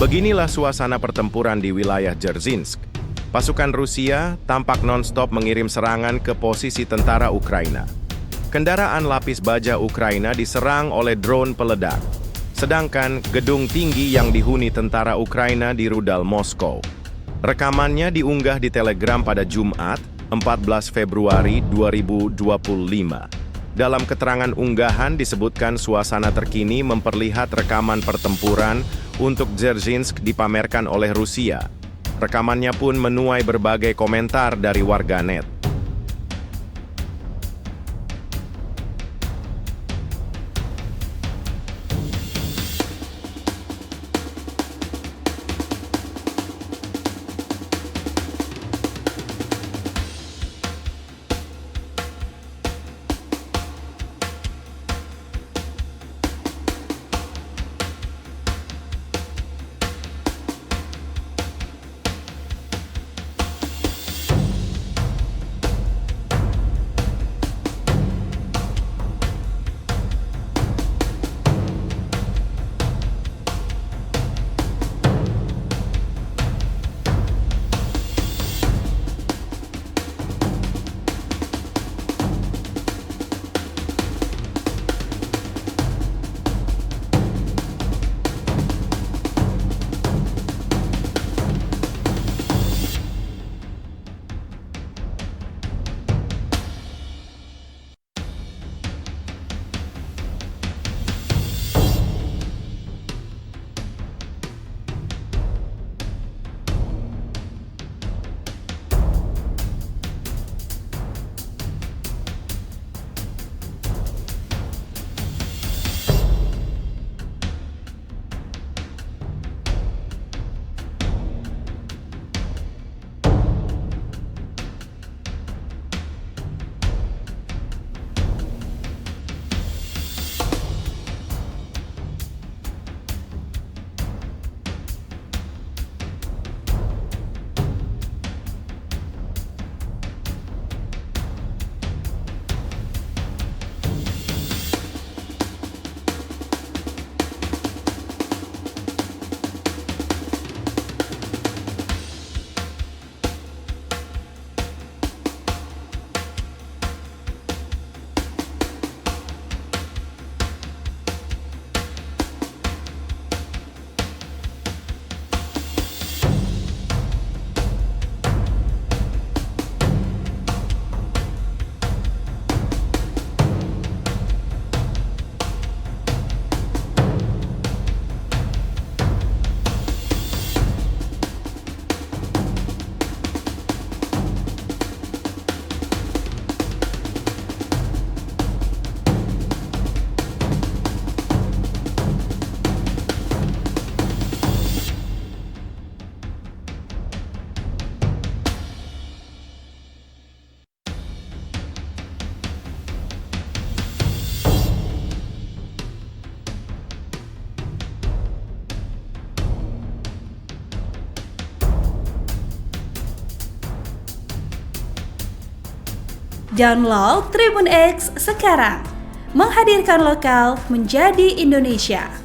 Beginilah suasana pertempuran di wilayah Dzerzhinsk. Pasukan Rusia tampak non-stop mengirim serangan ke posisi tentara Ukraina. Kendaraan lapis baja Ukraina diserang oleh drone peledak. Sedangkan gedung tinggi yang dihuni tentara Ukraina dirudal Moskow. Rekamannya diunggah di Telegram pada Jumat, 14 Februari 2025. Dalam keterangan unggahan disebutkan suasana terkini memperlihat rekaman pertempuran untuk Dzerzhinsk dipamerkan oleh Rusia. Rekamannya pun menuai berbagai komentar dari warganet. Download Tribun X sekarang, menghadirkan lokal menjadi Indonesia.